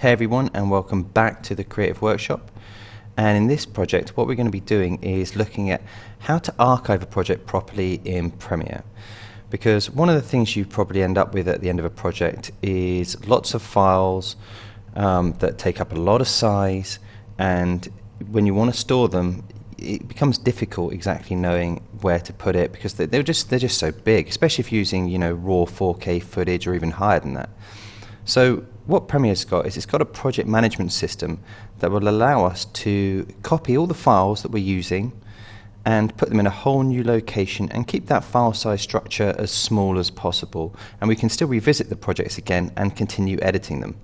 Hey everyone, and welcome back to the Creative Workshop. And in this project what we're going to be doing is looking at how to archive a project properly in Premiere. Because one of the things you probably end up with at the end of a project is lots of files that take up a lot of size, and when you want to store them it becomes difficult exactly knowing where to put it, because they're just so big, especially if you're using raw 4K footage or even higher than that. So what Premiere's got is it's got a project management system that will allow us to copy all the files that we're using and put them in a whole new location and keep that file size structure as small as possible, and we can still revisit the projects again and continue editing them.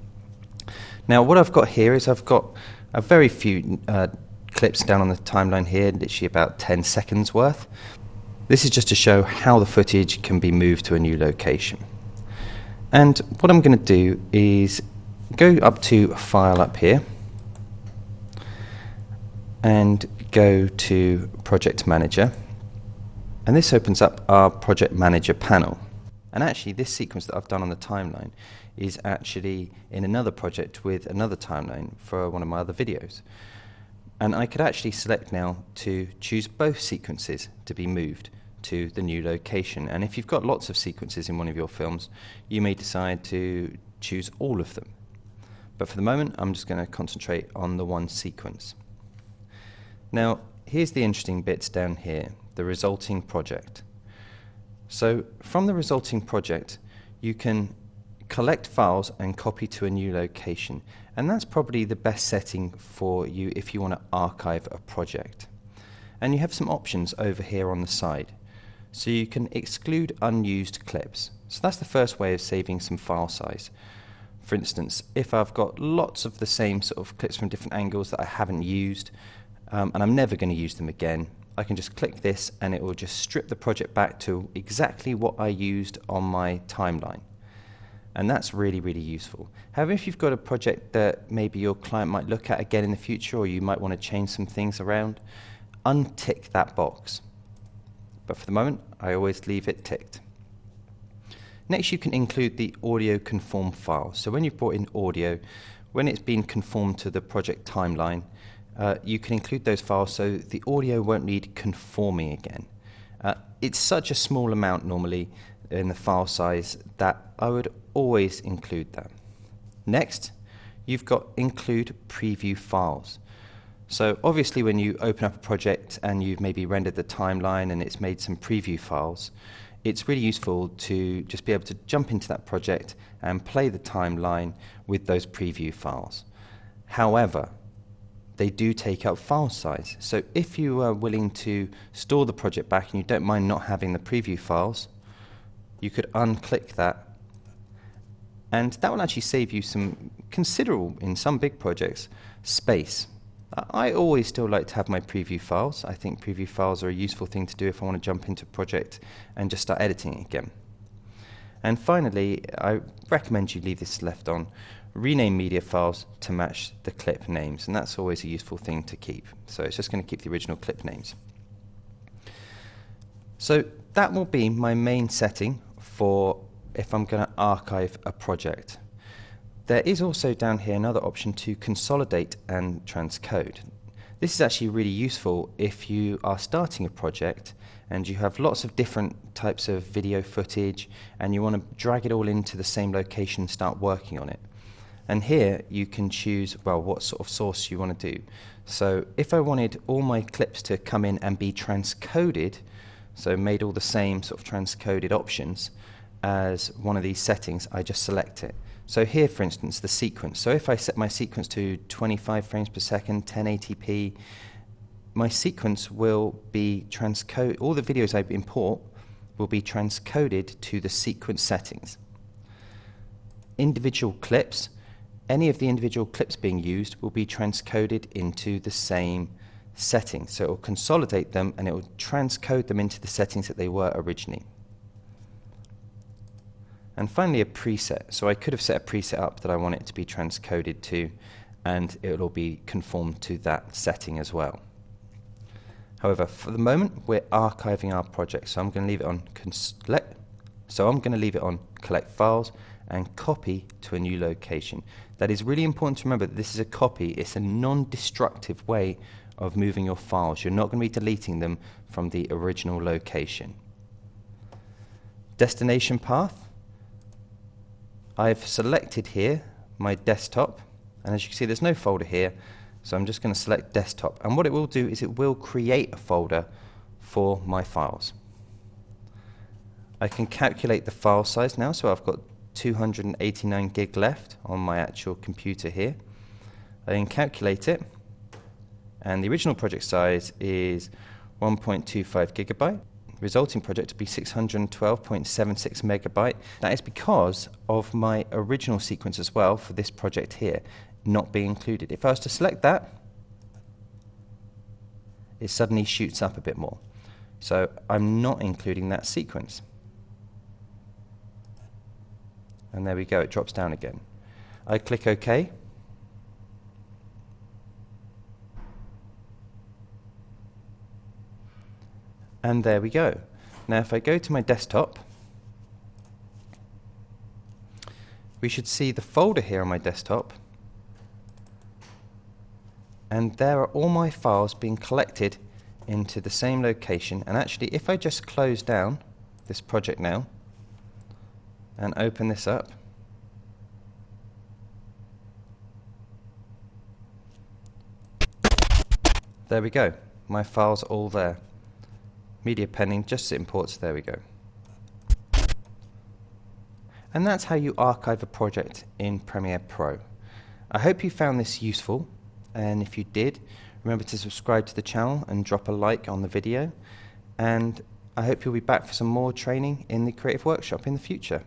Now what I've got here is I've got a very few clips down on the timeline here, literally about 10 seconds worth. This is just to show how the footage can be moved to a new location. And what I'm going to do is go up to File up here and go to Project Manager, and this opens up our Project Manager panel. And actually this sequence that I've done on the timeline is actually in another project with another timeline for one of my other videos. And I could actually select now to choose both sequences to be moved to the new location. And if you've got lots of sequences in one of your films, you may decide to choose all of them. But for the moment I'm just going to concentrate on the one sequence. Now here's the interesting bits down here, the resulting project. So from the resulting project you can collect files and copy to a new location, and that's probably the best setting for you if you want to archive a project. And you have some options over here on the side. So you can exclude unused clips. So that's the first way of saving some file size. For instance, if I've got lots of the same sort of clips from different angles that I haven't used, and I'm never going to use them again, I can just click this and it will just strip the project back to exactly what I used on my timeline. And that's really, really useful. However, if you've got a project that maybe your client might look at again in the future, or you might want to change some things around, untick that box. But for the moment, I always leave it ticked. Next, you can include the audio conform file. So when you've brought in audio, when it's been conformed to the project timeline, you can include those files so the audio won't need conforming again. It's such a small amount normally in the file size that I would always include that. Next, you've got include preview files. So obviously when you open up a project and you've maybe rendered the timeline and it's made some preview files, it's really useful to just be able to jump into that project and play the timeline with those preview files. However, they do take up file size. So if you are willing to store the project back and you don't mind not having the preview files, you could unclick that, and that will actually save you some considerable, in some big projects, space. I always still like to have my preview files. I think preview files are a useful thing to do if I want to jump into a project and just start editing it again. And finally, I recommend you leave this left on. Rename media files to match the clip names, and that's always a useful thing to keep. So it's just going to keep the original clip names. So that will be my main setting for if I'm going to archive a project. There is also down here another option to consolidate and transcode. This is actually really useful if you are starting a project and you have lots of different types of video footage and you want to drag it all into the same location and start working on it. And here you can choose, well, what sort of source you want to do. So if I wanted all my clips to come in and be transcoded, so made all the same sort of transcoded options as one of these settings, I just select it. So here, for instance, the sequence. So if I set my sequence to 25 frames per second, 1080p, my sequence will be transcoded. All the videos I import will be transcoded to the sequence settings. Individual clips, any of the individual clips being used will be transcoded into the same settings. So it will consolidate them and it will transcode them into the settings that they were originally. And finally a preset. So I could have set a preset up that I want it to be transcoded to, and it will be conformed to that setting as well. However, for the moment we're archiving our project, so I'm going to leave it on collect files and copy to a new location. That is really important to remember that this is a copy. It's a non-destructive way of moving your files. You're not going to be deleting them from the original location. Destination path. I've selected here my desktop, and as you can see there's no folder here, so I'm just going to select desktop, and what it will do is it will create a folder for my files. I can calculate the file size now, so I've got 289 gig left on my actual computer here. I can calculate it, and the original project size is 1.25 gigabyte. Resulting project to be 612.76 megabyte. That is because of my original sequence as well for this project here not being included. If I was to select that, it suddenly shoots up a bit more. So I'm not including that sequence. And there we go, it drops down again. I click OK. And there we go. Now if I go to my desktop, we should see the folder here on my desktop, and there are all my files being collected into the same location. And actually, if I just close down this project now and open this up, there we go, my files are all there. Media pending, just imports, there we go. And that's how you archive a project in Premiere Pro. I hope you found this useful, and if you did, remember to subscribe to the channel and drop a like on the video, and I hope you'll be back for some more training in the Creative Workshop in the future.